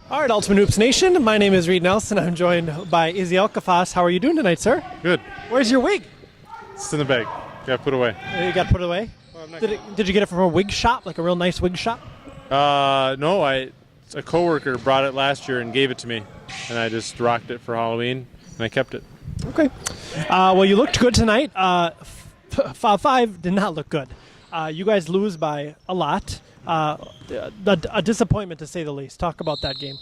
All right, Ultimate Hoops Nation. My name is Reid Nelson. I'm joined by Izzy Alcafas. How are you doing tonight, sir? Good. Where's your wig? It's in the bag. Got put away. You got put away? Well, Did you get it from a wig shop, like a real nice wig shop? No. A coworker brought it last year and gave it to me, and I just rocked it for Halloween, and I kept it. Okay. Well, you looked good tonight. Fob FIve did not look good. You guys lose by a lot. A disappointment, to say the least. Talk about that game.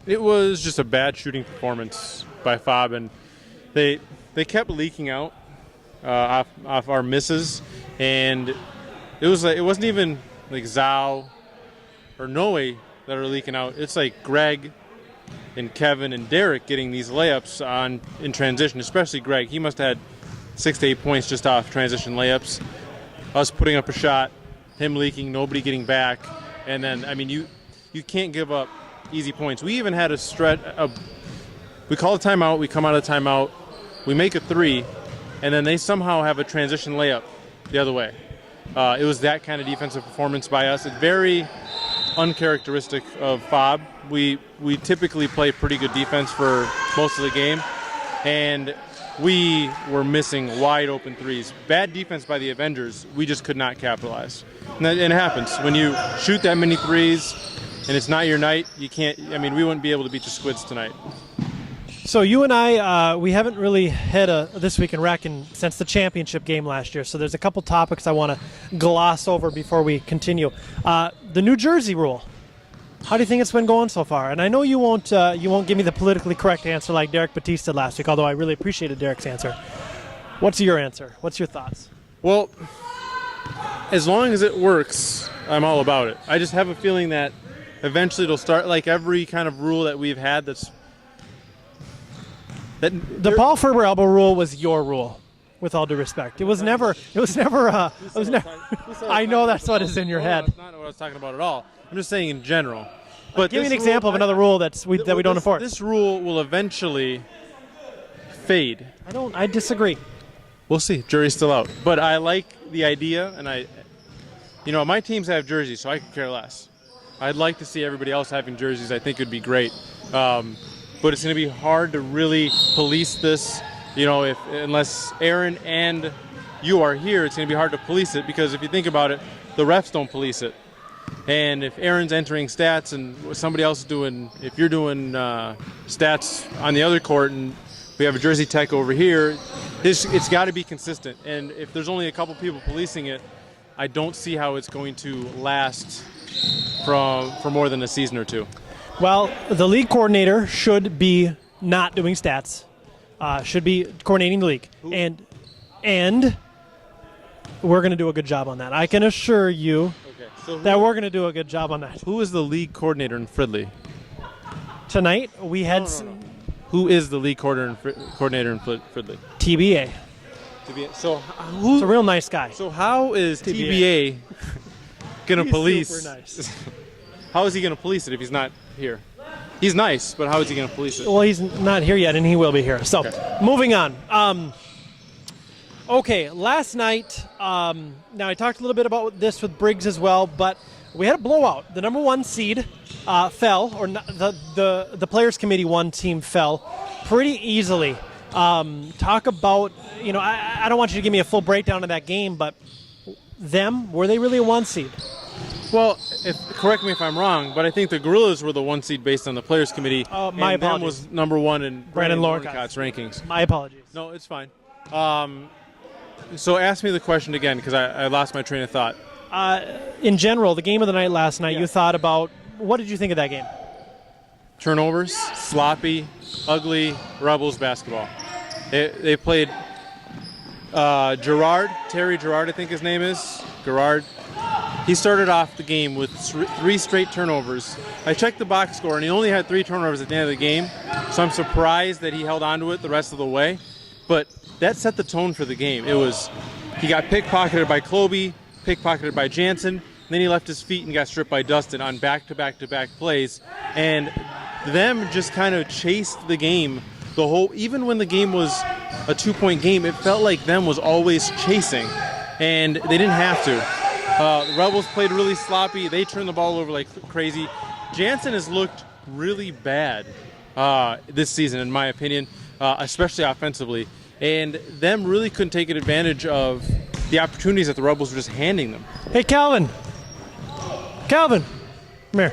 It was just a bad shooting performance by Fob, and they kept leaking out off our misses, and it wasn't even like Zhao or Noe that are leaking out. It's like Greg and Kevin and Derek getting these layups in transition, especially Greg. He must have had 6 to 8 points just off transition layups. Us putting up a shot, him leaking, nobody getting back, and then you can't give up easy points. We even had a stretch. We call a timeout. We come out of the timeout. We make a three, and then they somehow have a transition layup the other way. It was that kind of defensive performance by us. It's very uncharacteristic of Fob. We typically play pretty good defense for most of the game, and we were missing wide open threes. Bad defense by the Avengers. We just could not capitalize. And it happens. When you shoot that many threes and it's not your night, you can't. We wouldn't be able to beat the Squids tonight. So you and I, we haven't really had a This Week in Wrecking since the championship game last year. So there's a couple topics I want to gloss over before we continue. The New Jersey rule. How do you think it's been going so far? And I know you won't give me the politically correct answer like Derek Batista last week, although I really appreciated Derek's answer. What's your answer? What's your thoughts? Well, as long as it works, I'm all about it. I just have a feeling that eventually it'll start like every kind of rule that we've had the Paul Ferber elbow rule was your rule, with all due respect. It was never. I know that's what is in your head. That's not what I was talking about at all. I'm just saying in general. But give me an example of another rule that we don't enforce. This rule will eventually fade. I disagree. We'll see. Jury's still out. But I like the idea, and my teams have jerseys, so I could care less. I'd like to see everybody else having jerseys. I think it would be great. But it's going to be hard to really police this, unless Aaron and you are here, it's going to be hard to police it, because if you think about it, the refs don't police it. And if Aaron's entering stats and somebody else if you're doing stats on the other court and we have a jersey tech over here, it's got to be consistent. And if there's only a couple people policing it, I don't see how it's going to last for more than a season or two. Well, the league coordinator should be not doing stats, should be coordinating the league. And we're going to do a good job on that. I can assure you that we're going to do a good job on that. Who is the league coordinator in Fridley? Tonight, we had... No. Who is the league coordinator in Fridley? TBA. So He's a real nice guy. So how is TBA going to police... Super nice. How is he going to police it if he's not here? He's nice, but how is he going to police it? Well, he's not here yet, and he will be here. So, Moving on. Okay, last night, now I talked a little bit about this with Briggs as well, but we had a blowout. The number one seed fell, or the Players Committee one team fell pretty easily. Talk about, I don't want you to give me a full breakdown of that game, but were they really a one seed? Well, correct me if I'm wrong, but I think the Gorillas were the one seed based on the Players Committee. My and apologies. Them was number one in Brandon Lorcott's rankings. My apologies. No, it's fine. So ask me the question again, because I lost my train of thought. In general, the game of the night last night, you thought about, what did you think of that game? Turnovers, sloppy, ugly, Rebels basketball. They played Terry Gerard, I think his name is, Gerard. He started off the game with 3 straight turnovers. I checked the box score, and he only had 3 turnovers at the end of the game, so I'm surprised that he held on to it the rest of the way. But that set the tone for the game. He got pickpocketed by Kloby, pickpocketed by Jansen, then he left his feet and got stripped by Dustin on back-to-back-to-back plays. And them just kind of chased the game even when the game was a 2-point game, it felt like them was always chasing, and they didn't have to. The Rebels played really sloppy. They turned the ball over like crazy. Jansen has looked really bad this season, in my opinion, especially offensively. And them really couldn't take advantage of the opportunities that the Rebels were just handing them. Hey, Calvin. Calvin, come here.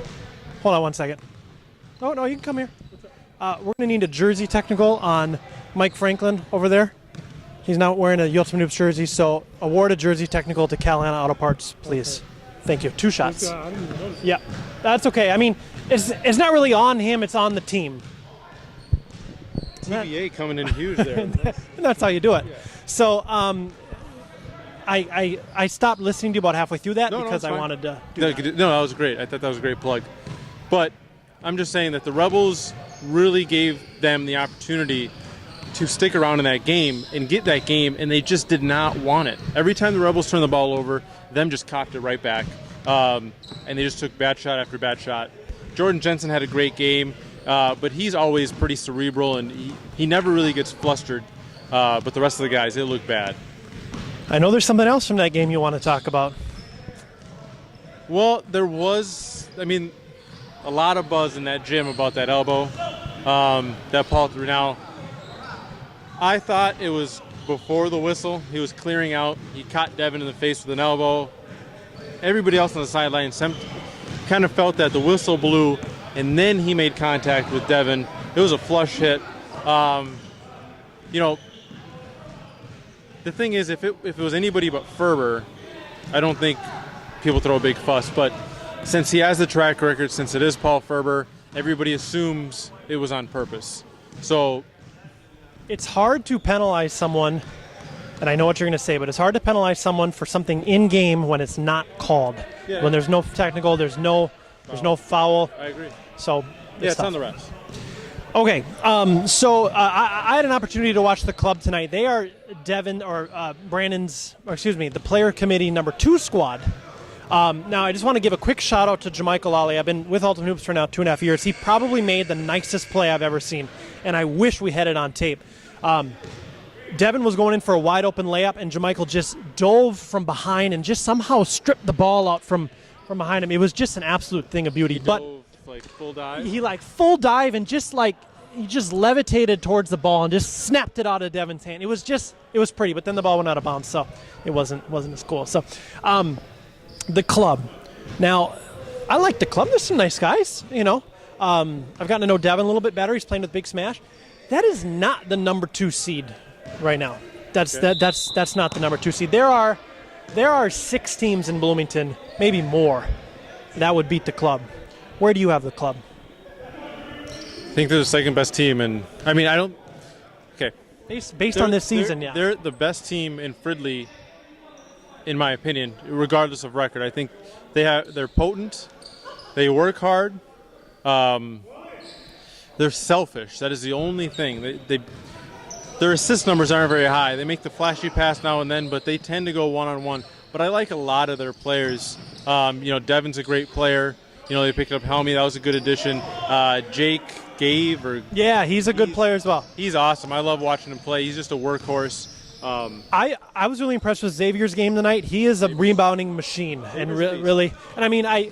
Hold on one second. Oh, no, you can come here. We're going to need a jersey technical on Mike Franklin over there. He's not wearing a Ultimate Noobs jersey, so award a jersey technical to Carolina Auto Parts, please. Okay. Thank you. 2 shots. Yeah, that's okay. I mean, it's not really on him, it's on the team. TVA coming in huge there. And that's how you do it. Yeah. So I stopped listening to you about halfway through that because I wanted to do that. No, that was great. I thought that was a great plug. But I'm just saying that the Rebels really gave them the opportunity to stick around in that game and get that game, and they just did not want it. Every time the Rebels turned the ball over, them just cocked it right back. And they just took bad shot after bad shot. Jordan Jensen had a great game. But he's always pretty cerebral, and he never really gets flustered. But the rest of the guys, they look bad. I know there's something else from that game you want to talk about. Well, there was, a lot of buzz in that gym about that elbow that Paul threw. Now, I thought it was before the whistle. He was clearing out. He caught Devin in the face with an elbow. Everybody else on the sideline kind of felt that the whistle blew, and then he made contact with Devin. It was a flush hit. The thing is, if it was anybody but Ferber, I don't think people throw a big fuss. But since he has the track record, since it is Paul Ferber, everybody assumes it was on purpose. So it's hard to penalize someone, and I know what you're going to say, but it's hard to penalize someone for something in-game when it's not called. Yeah. When there's no technical, there's no foul. I agree. So it's on the refs. Okay, so I had an opportunity to watch the club tonight. They are the player committee number 2 squad. Now, I just want to give a quick shout out to Jamichael Lally. I've been with Ultimate Hoops for now 2.5 years. He probably made the nicest play I've ever seen, and I wish we had it on tape. Devin was going in for a wide open layup, and Jamichael just dove from behind and just somehow stripped the ball out from behind him. It was just an absolute thing of beauty. Full dive? He full dive and he just levitated towards the ball and just snapped it out of Devin's hand. It was pretty, but then the ball went out of bounds, so it wasn't as cool. So the club. Now, I like the club. There's some nice guys, I've gotten to know Devin a little bit better. He's playing with Big Smash. That is not the number 2 seed right now. That's not the number 2 seed. There are 6 teams in Bloomington, maybe more, that would beat the club. Where do you have the club? I think they're the second best team, and I don't. Okay. Based on this season, yeah. They're the best team in Fridley, in my opinion, regardless of record. I think they're potent. They work hard. They're selfish. That is the only thing. Their assist numbers aren't very high. They make the flashy pass now and then, but they tend to go one-on-one. But I like a lot of their players. Devin's a great player. They picked up Helmy. That was a good addition. Jake Yeah, he's a good player as well. He's awesome. I love watching him play. He's just a workhorse. I was really impressed with Xavier's game tonight. He is a rebounding machine, and really. And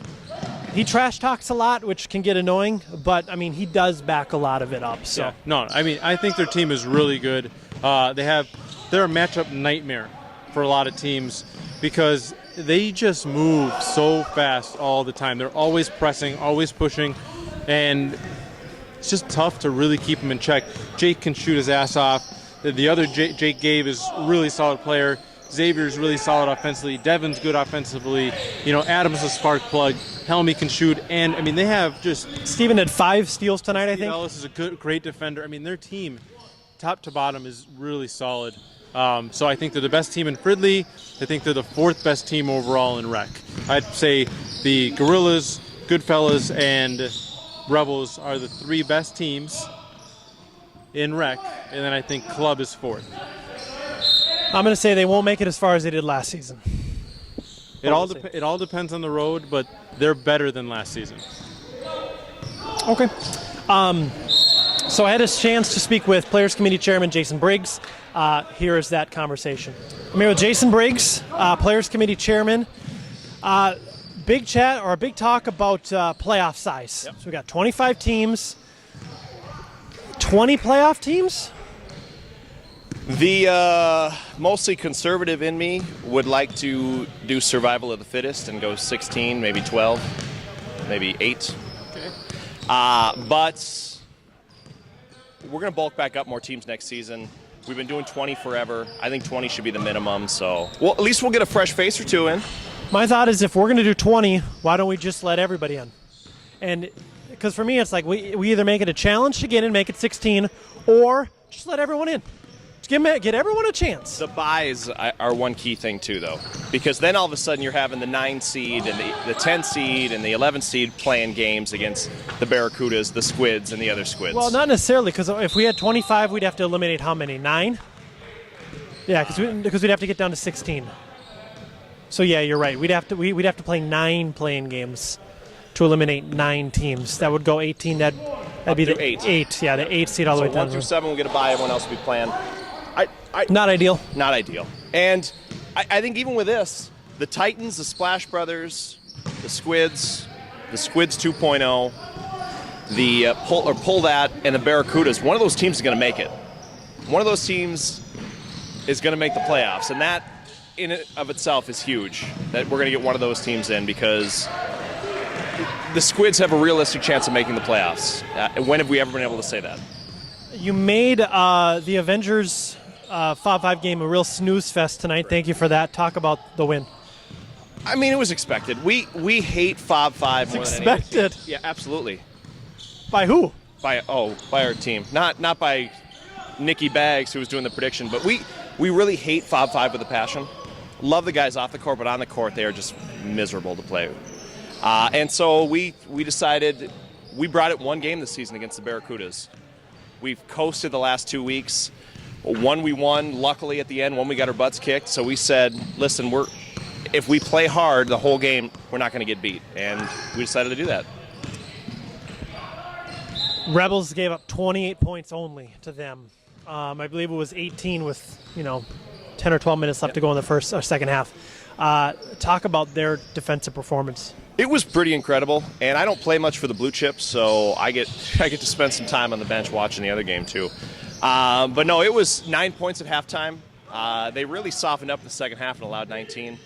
he trash talks a lot, which can get annoying, but he does back a lot of it up. So yeah. No, I think their team is really good. They're a matchup nightmare for a lot of teams because they just move so fast all the time. They're always pressing, always pushing, and it's just tough to really keep them in check. Jake can shoot his ass off. The other Jake Gave is a really solid player. Xavier's really solid offensively. Devin's good offensively. Adam's a spark plug. Helmy can shoot. And, they have just... Steven had 5 steals tonight, I think. Ellis is a great defender. Their team, top to bottom, is really solid. So I think they're the best team in Fridley. I think they're the 4th best team overall in Rec. I'd say the Gorillas, Goodfellas, and Rebels are the 3 best teams in Rec, and then I think Club is 4th. I'm going to say they won't make it as far as they did last season. It all depends on the road, but they're better than last season. Okay. So I had a chance to speak with Players Committee Chairman Jason Briggs. Here is that conversation. I'm here with Jason Briggs, Players Committee Chairman. big chat or a big talk about playoff size. Yep. So we got 25 teams, 20 playoff teams. The mostly conservative in me would like to do survival of the fittest and go 16, maybe 12, maybe 8. Okay. But we're going to bulk back up more teams next season. We've been doing 20 forever. I think 20 should be the minimum. So, well, at least we'll get a fresh face or two in. My thought is if we're going to do 20, why don't we just let everybody in? And because for me, it's like we either make it a challenge to get in, make it 16, or just let everyone in. Just get everyone a chance. The buys are one key thing, too, though. Because then all of a sudden you're having the 9 seed and the 10 seed and the 11 seed playing games against the Barracudas, the Squids, and the other Squids. Well, not necessarily, because if we had 25, we'd have to eliminate how many? 9? Yeah, because we'd have to get down to 16. So yeah, you're right. We'd have to play 9 playing games to eliminate 9 teams. That would go 18. That'd be the 8. Yeah, the 8 seed all the way down. 1 through 7 we'll get a bye. Everyone else will be playing. Not ideal. Not ideal. And I think even with this, the Titans, the Splash Brothers, the Squids 2.0, the pull that, and the Barracudas, one of those teams is going to make it. One of those teams is going to make the playoffs, and that in and of itself is huge, that we're going to get one of those teams in, because the Squids have a realistic chance of making the playoffs. When have we ever been able to say that? You made the Avengers Fob FIve game a real snooze fest tonight. Thank you for that. Talk about the win. I mean, it was expected. We hate Fob FIve more than expected. anything. Yeah, absolutely. By who? By our team. Not by Nikki Baggs, who was doing the prediction, but we really hate Fob FIve with a passion. Love the guys off the court, but on the court they are just miserable to play with. And so we decided, we brought it one game this season against the Barracudas. We've coasted the last 2 weeks. One we won, luckily, at the end. One we got our butts kicked. So we said, listen, if we play hard the whole game, we're not going to get beat. And we decided to do that. Rebels gave up 28 points only to them. I believe it was 18 with 10 or 12 minutes left to go in the first or second half. Talk about their defensive performance. It was pretty incredible, and I don't play much for the Blue Chips, so I get to spend some time on the bench watching the other game too. But no, it was 9 points at halftime. They really softened up in the second half and allowed 19.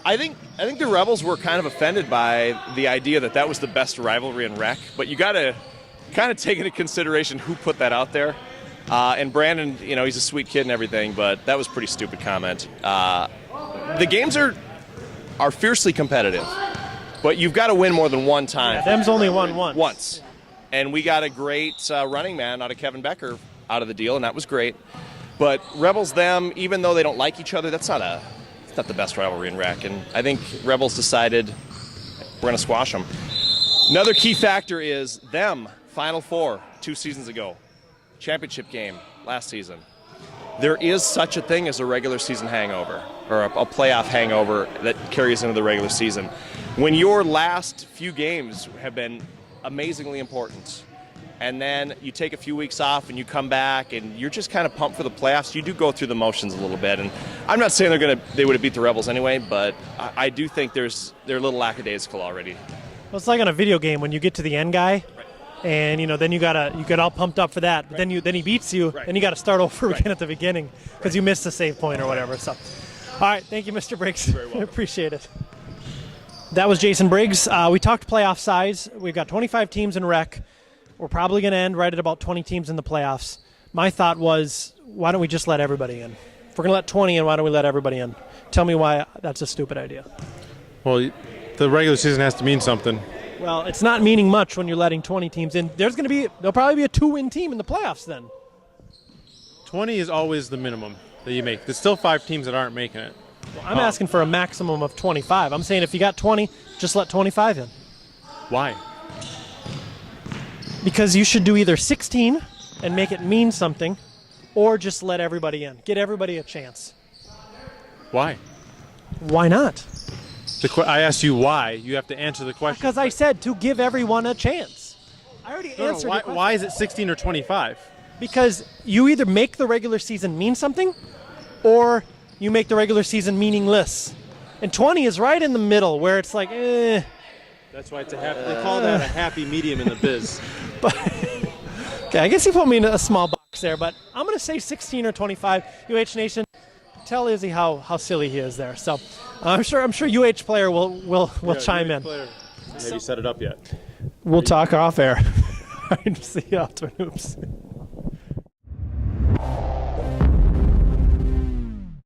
I think the Rebels were kind of offended by the idea that was the best rivalry in rec, but you got to kind of take into consideration who put that out there. And Brandon, he's a sweet kid and everything, but that was a pretty stupid comment. The games are fiercely competitive, but you've got to win more than one time. Yeah, them's only won once. Once. And we got a great running man out of Kevin Becker out of the deal, and that was great. But Rebels, them, even though they don't like each other, it's not the best rivalry in rec. And I think Rebels decided we're going to squash them. Another key factor is them, Final Four 2 seasons ago. Championship game last season. There is such a thing as a regular season hangover, or a playoff hangover that carries into the regular season. When your last few games have been amazingly important, and then you take a few weeks off and you come back and you're just kind of pumped for the playoffs, you do go through the motions a little bit. And I'm not saying they would have beat the Rebels anyway, but I do think they're a little lackadaisical already. Well, it's like on a video game when you get to the end guy. Right. And then you get all pumped up for that. But right. then he beats you, right. Then you got to start over right. again at the beginning because you missed a save point or whatever. So, all right, thank you, Mr. Briggs. You're very welcome. Appreciate it. That was Jason Briggs. We talked playoff size. We've got 25 teams in rec. We're probably going to end right at about 20 teams in the playoffs. My thought was, why don't we just let everybody in? If we're going to let 20 in, why don't we let everybody in? Tell me why that's a stupid idea. Well, the regular season has to mean something. Well, it's not meaning much when you're letting 20 teams in. There'll probably be a 2-win team in the playoffs then. 20 is always the minimum that you make. There's still 5 teams that aren't making it. Well, I'm asking for a maximum of 25. I'm saying if you got 20, just let 25 in. Why? Because you should do either 16 and make it mean something, or just let everybody in. Get everybody a chance. Why? Why not? I asked you why. You have to answer the question. Because I said to give everyone a chance. I already answered your question. Why is it 16 or 25? Because you either make the regular season mean something, or you make the regular season meaningless. And 20 is right in the middle where it's like, eh. That's why it's they call that a happy medium in the biz. But okay, I guess you put me in a small box there, but I'm going to say 16 or 25. UH Nation, tell Izzy how silly he is there. So I'm sure UH player will chime in. Maybe set it up yet. We'll talk off air. All right, see you after hoops.